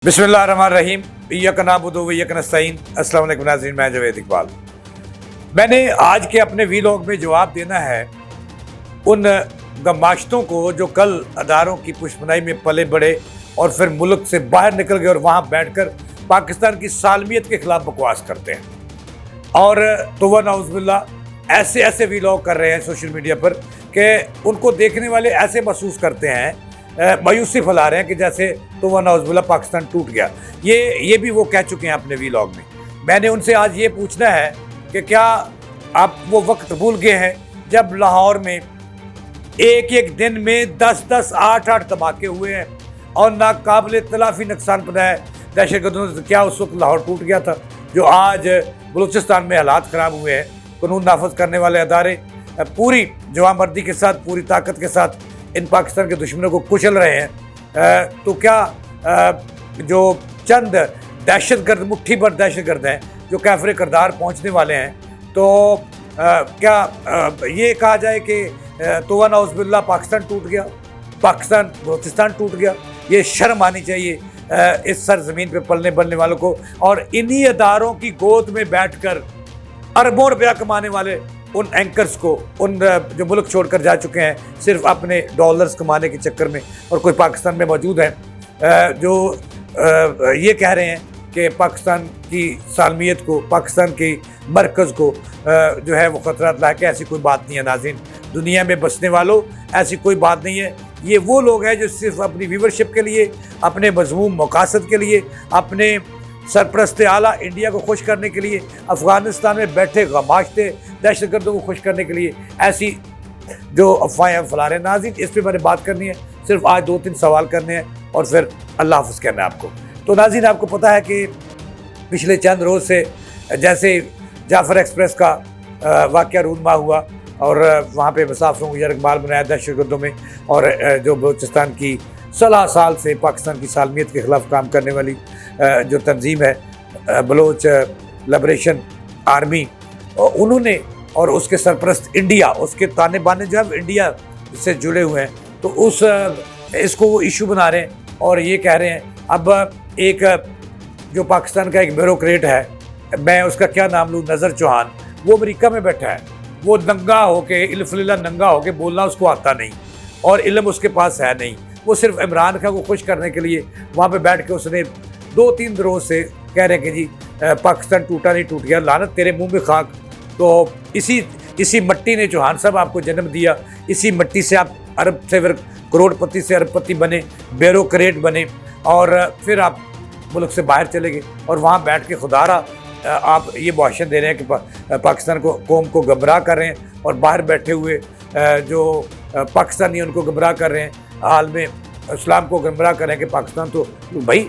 बिस्मिल्लाहिर्रहमानिर्रहीम इय्याका नअबुदु व इय्याका नस्तईन। अस्सलाम वालेकुम नाज़रीन, मैं जावेद इकबाल। मैंने आज के अपने वीलॉग में जवाब देना है उन गमाश्तों को जो कल अदारों की पुष्पनाई में पले बढ़े और फिर मुल्क से बाहर निकल गए और वहाँ बैठकर पाकिस्तान की सालमियत के खिलाफ बकवास करते हैं। और तो नाउज़ुबिल्लाह ऐसे ऐसे वीलॉग कर रहे हैं सोशल मीडिया पर कि उनको देखने वाले ऐसे महसूस करते हैं, मायूसी फैला रहे हैं कि जैसे तो नाउज़ुबिल्लाह पाकिस्तान टूट गया। ये भी वो कह चुके हैं अपने वीलॉग में। मैंने उनसे आज ये पूछना है कि क्या आप वो वक्त भूल गए हैं जब लाहौर में एक एक दिन में 10-10, 8-8 धमाके हुए हैं और नाकाबिले तलाफी नुकसान पहुंचाया दहशतगर्दों से? क्या उस वक्त लाहौर टूट गया था? जो आज बलूचिस्तान में हालात ख़राब हुए हैं, कानून नाफज करने वाले अदारे पूरी जवामर्दी के साथ, पूरी ताकत के साथ इन पाकिस्तान के दुश्मनों को कुचल रहे हैं। तो क्या जो चंद दहशतगर्द, मुट्ठी भर दहशतगर्द हैं जो कैफरे करदार पहुंचने वाले हैं, तो क्या ये कहा जाए कि तो नाउज़ुबिल्लाह पाकिस्तान टूट गया, पाकिस्तान बलूचिस्तान टूट गया? ये शर्म आनी चाहिए इस सरजमीन पे पलने बढ़ने वालों को। और इन्हीं अदारों की गोद में बैठकर अरबों रुपया कमाने वाले उन एंकर्स को, उन जो मुल्क छोड़कर जा चुके हैं सिर्फ अपने डॉलर्स कमाने के चक्कर में, और कोई पाकिस्तान में मौजूद हैं जो ये कह रहे हैं कि पाकिस्तान की सालमियत को, पाकिस्तान की मरकज़ को जो है वो ख़तरात लायक है। ऐसी कोई बात नहीं है नाज़रीन, दुनिया में बसने वालों, ऐसी कोई बात नहीं है। ये वो लोग हैं जो सिर्फ अपनी व्यूवरशिप के लिए, अपने मज़मूम मकासद के लिए, अपने सरपरस्त आला इंडिया को खुश करने के लिए, अफ़गानिस्तान में बैठे गमाश्ते दहशतगर्दों को खुश करने के लिए ऐसी जो अफवाहें फैला रहे हैं। नाज़रीन, इस पर मैंने बात करनी है, सिर्फ आज 2-3 सवाल करने हैं और फिर अल्लाह हाफ़िज़ कहना है आपको। तो नाज़रीन, आपको पता है कि पिछले चंद रोज़ से जैसे जाफ़र एक्सप्रेस का वाक़या रूनमा हुआ और वहाँ पे मुसाफिरों को यरगमाल बनाया दहशतगर्दों में, और जो बलूचिस्तान की 16 साल से पाकिस्तान की सालमियत के ख़िलाफ़ काम करने वाली जो तंजीम है बलोच लिबरेशन आर्मी, उन्होंने और उसके सरपरस्त इंडिया, उसके ताने बाने जो है इंडिया से जुड़े हुए हैं, तो इसको वो इशू बना रहे हैं और ये कह रहे हैं अब एक जो पाकिस्तान का एक ब्यूरोक्रेट है, मैं उसका क्या नाम लूँ, नज़र चौहान, वो अमेरिका में बैठा है। वो नंगा होके, इल्फिल्ला नंगा होके बोलना उसको आता नहीं और इल्म उसके पास है नहीं। वो सिर्फ इमरान खान को खुश करने के लिए वहाँ पे बैठ के उसने 2-3 रोज़ से कह रहे हैं कि जी पाकिस्तान टूटा नहीं, टूट गया, लानत तेरे मुंह में खाक। तो इसी मट्टी ने चौहान साहब आपको जन्म दिया, इसी मट्टी से आप अरब से फिर करोड़पति से अरबपति बने, ब्यूरोक्रेट बने, और फिर आप मुल्क से बाहर चले गए और वहाँ बैठ के खुदारा आप ये भाषण दे रहे हैं कि पाकिस्तान को, कौम को गमराह कर रहे हैं, और बाहर बैठे हुए जो पाकिस्तानी उनको गमराह कर रहे हैं, हाल में इस्लाम को गमराह कर रहे हैं कि पाकिस्तान तो भाई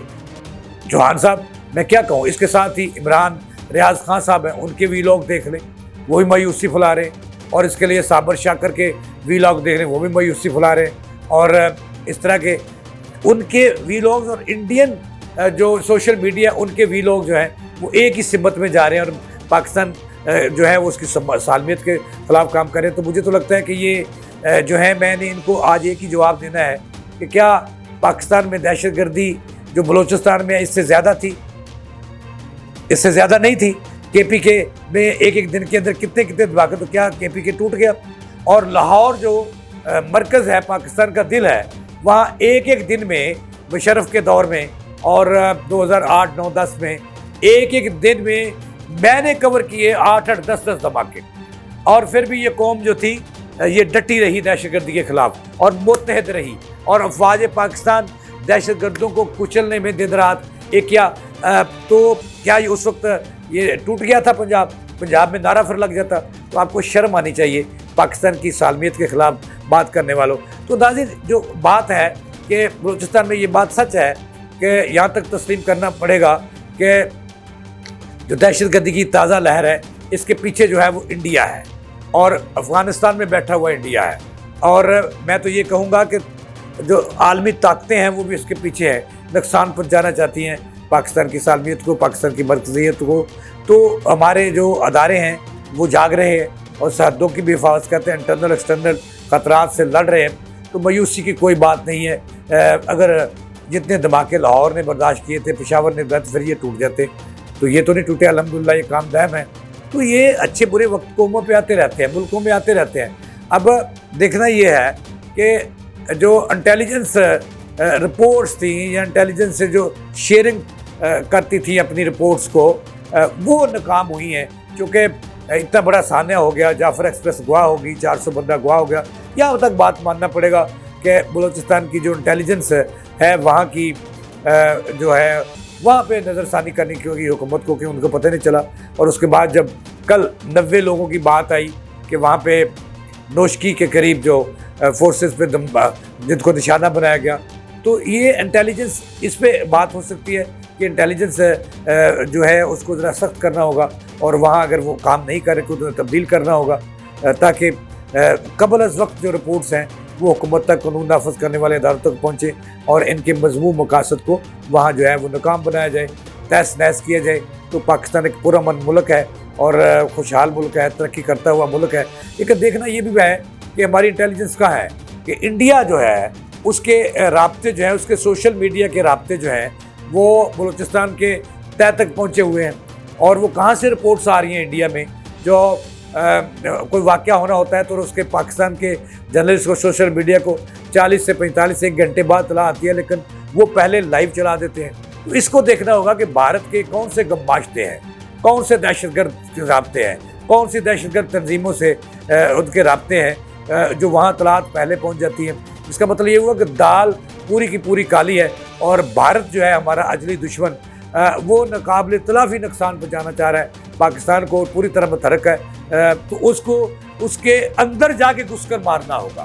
चौहान साहब, मैं क्या कहूँ। इसके साथ ही इमरान रियाज खान साहब हैं, उनके वीलॉग देख लें, वो भी मायूसी फैला रहे हैं, और इसके लिए साबर शाकर के वीलॉग देख लें, वो भी मायूसी फैला रहे हैं। और इस तरह के उनके वीलॉग्स और इंडियन जो सोशल मीडिया, उनके वीलॉग जो हैं वो एक ही सिमत में जा रहे हैं और पाकिस्तान जो है वो उसकी सालमियत के ख़िलाफ़ काम कर रहे हैं। तो मुझे तो लगता है कि ये जो है, मैंने इनको आज एक ही जवाब देना है कि क्या पाकिस्तान में दहशतगर्दी जो बलूचिस्तान में इससे ज़्यादा थी? इससे ज़्यादा नहीं थी। KPK में एक दिन के अंदर कितने धमाके, तो क्या KPK टूट गया? और लाहौर जो मरकज़ है, पाकिस्तान का दिल है, वहाँ एक दिन में मुशर्रफ के दौर में और 2008, 9, 10 में एक दिन में मैंने कवर किए 8-8, 10-10 धमाके। और फिर भी ये कौम जो थी ये डटी रही दहशतगर्दी के ख़िलाफ़ और मुत्तहद रही, और अफ़वाज पाकिस्तान दहशतगर्दों को कुचलने में दिन रात एक किया। तो क्या ये उस वक्त ये टूट गया था पंजाब में नारा फिर लग जाता? तो आपको शर्म आनी चाहिए पाकिस्तान की सालमियत के ख़िलाफ़ बात करने वालों। तो नाज़रीन, जो बात है कि बलूचिस्तान में ये बात सच है कि यहाँ तक तस्लीम करना पड़ेगा कि जो दहशतगर्दी की ताज़ा लहर है, इसके पीछे जो है वो इंडिया है, और अफ़गानिस्तान में बैठा हुआ इंडिया है। और मैं तो ये कहूँगा कि जो आलमी ताकतें हैं वो भी इसके पीछे हैं, नुकसान पहुँचाना चाहती हैं पाकिस्तान की सालमियत को, पाकिस्तान की मरकज़ियत को। तो हमारे जो अदारे हैं वो जाग रहे हैं और सरहदों की भी हिफाजत करते हैं, इंटरनल एक्सटर्नल ख़तरात से लड़ रहे हैं। तो मायूसी की कोई बात नहीं है। अगर جتنے دھماکے لاہور نے برداشت کیے تھے، پشاور نے پھر یہ ٹوٹ جاتے، تو یہ تو نہیں ٹوٹے، الحمدللہ یہ کام دائم ہے۔ تو یہ اچھے برے وقت قوموں پہ آتے رہتے ہیں، ملکوں میں آتے رہتے ہیں۔ اب دیکھنا یہ ہے کہ جو انٹیلیجنس رپورٹس تھیں یا انٹیلیجنس سے جو شیئرنگ کرتی تھیں اپنی رپورٹس کو، وہ ناکام ہوئی ہیں، چونکہ اتنا بڑا سانحہ ہو گیا، جعفر ایکسپریس گواہ ہوگی، 400 بندہ گواہ ہو گیا۔ یہاں تک بات ماننا پڑے گا کہ بلوچستان کی جو انٹیلیجنس ہے وہاں کی جو ہے وہاں پہ نظر ثانی کرنی کی ہوگی حکومت کو، کہ ان کو پتہ نہیں چلا۔ اور اس کے بعد جب کل 90 لوگوں کی بات آئی کہ وہاں پہ نوشکی کے قریب جو فورسز پہ جن کو نشانہ بنایا گیا، تو یہ انٹیلیجنس اس پہ بات ہو سکتی ہے کہ انٹیلیجنس جو ہے اس کو ذرا سخت کرنا ہوگا، اور وہاں اگر وہ کام نہیں کرے تو تبدیل کرنا ہوگا، تاکہ قبل از وقت جو رپورٹس ہیں وہ حکومت تک، قانون نافذ کرنے والے اداروں تک پہنچے، اور ان کے مضمون مقاصد کو وہاں جو ہے وہ ناکام بنایا جائے، تہس نہس کیا جائے۔ تو پاکستان ایک پرامن ملک ہے اور خوشحال ملک ہے، ترقی کرتا ہوا ملک ہے۔ لیکن دیکھنا یہ بھی ہے کہ ہماری انٹیلیجنس کہاں ہے، کہ انڈیا جو ہے اس کے رابطے جو ہیں، اس کے سوشل میڈیا کے رابطے جو ہیں وہ بلوچستان کے تہ تک پہنچے ہوئے ہیں، اور وہ کہاں سے رپورٹس آ رہی ہیں انڈیا میں، جو کوئی واقعہ ہونا ہوتا ہے تو اس کے پاکستان کے جرنلسٹ کو، سوشل میڈیا کو 40 سے 45 ایک گھنٹے بعد اطلاع آتی ہے، لیکن وہ پہلے لائیو چلا دیتے ہیں۔ تو اس کو دیکھنا ہوگا کہ بھارت کے کون سے گماشتے ہیں، کون سے دہشت گرد کے رابطے ہیں، کون سی دہشت گرد تنظیموں سے ان کے رابطے ہیں، جو وہاں اطلاعات پہلے پہنچ جاتی ہیں۔ اس کا مطلب یہ ہوا کہ دال پوری کی پوری کالی ہے، اور بھارت جو ہے ہمارا اجلی دشمن، وہ ناقابل تلافی نقصان پہنچانا چاہ رہا ہے پاکستان کو، پوری طرح متحرک ہے۔ تو اس کو اس کے اندر جا کے گھس کر مارنا ہوگا۔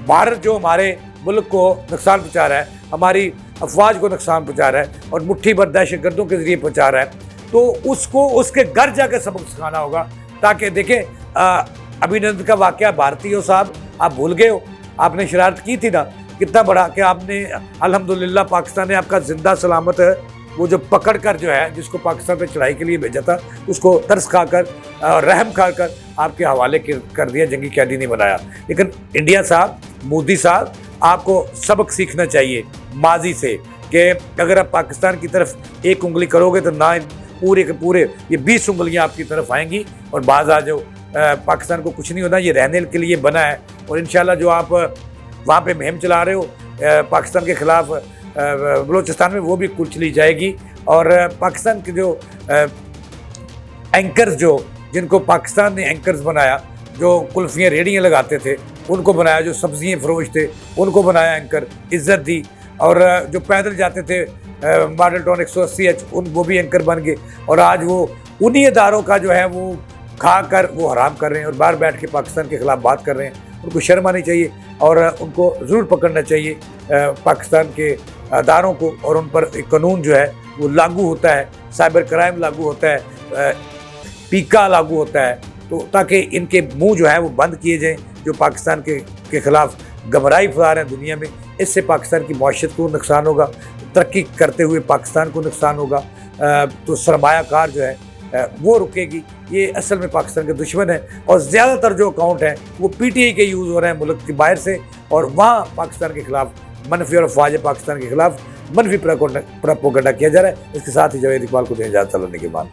بھارت جو ہمارے ملک کو نقصان پہنچا رہا ہے، ہماری افواج کو نقصان پہنچا رہا ہے، اور مٹھی بھر دہشت گردوں کے ذریعے پہنچا رہا ہے، تو اس کو اس کے گھر جا کے سبق سکھانا ہوگا۔ تاکہ دیکھیں ابھینندن کا واقعہ بھارتی ہو صاحب، آپ بھول گئے ہو، آپ نے شرارت کی تھی نا، کتنا بڑا کہ آپ نے الحمدللہ پاکستان نے آپ کا زندہ سلامت ہے، وہ جو پکڑ کر جو ہے جس کو پاکستان پہ چڑھائی کے لیے بھیجا تھا، اس کو ترس کھا کر اور رحم کھا کر آپ کے حوالے کر دیا، جنگی قیدی نہیں بنایا۔ لیکن انڈیا صاحب، مودی صاحب، آپ کو سبق سیکھنا چاہیے ماضی سے، کہ اگر آپ پاکستان کی طرف ایک انگلی کرو گے تو نہ پورے کے پورے یہ 20 انگلیاں آپ کی طرف آئیں گی، اور باز آ جاؤ۔ پاکستان کو کچھ نہیں ہونا، یہ رہنے کے لیے بنا ہے، اور انشاءاللہ جو آپ وہاں پہ مہم چلا رہے ہو پاکستان کے خلاف بلوچستان میں، وہ بھی کچھ لی جائے گی۔ اور پاکستان کے جو اینکرز، جو جن کو پاکستان نے اینکرز بنایا، جو کلفیاں ریڑیاں لگاتے تھے ان کو بنایا، جو سبزیاں فروش تھے ان کو بنایا اینکر، عزت دی، اور جو پیدل جاتے تھے ماڈل ٹاؤن 180H وہ بھی اینکر بن گئے، اور آج وہ انہی اداروں کا جو ہے وہ کھا کر وہ حرام کر رہے ہیں، اور باہر بیٹھ کے پاکستان کے خلاف بات کر رہے ہیں۔ ان کو شرم آنی چاہیے، اور ان کو ضرور پکڑنا چاہیے پاکستان کے اداروں کو، اور ان پر ایک قانون جو ہے وہ لاگو ہوتا ہے، سائبر کرائم لاگو ہوتا ہے، پیکا لاگو ہوتا ہے، تو تاکہ ان کے منہ جو ہے وہ بند کیے جائیں، جو پاکستان کے خلاف گمراہی پھیلا رہے ہیں دنیا میں۔ اس سے پاکستان کی معیشت کو نقصان ہوگا، ترقی کرتے ہوئے پاکستان کو نقصان ہوگا، تو سرمایہ کار جو ہے وہ رکے گی۔ یہ اصل میں پاکستان کے دشمن ہے، اور زیادہ تر جو اکاؤنٹ ہیں وہ PTI کے یوز ہو رہے ہیں ملک کے باہر سے، اور وہاں پاکستان کے خلاف منفی، اور افواج پاکستان کے خلاف منفی پروپیگنڈا کیا جا رہا ہے۔ اس کے ساتھ ہی جاوید اقبال کو دیں اجازت، اللہ نے کے بعد۔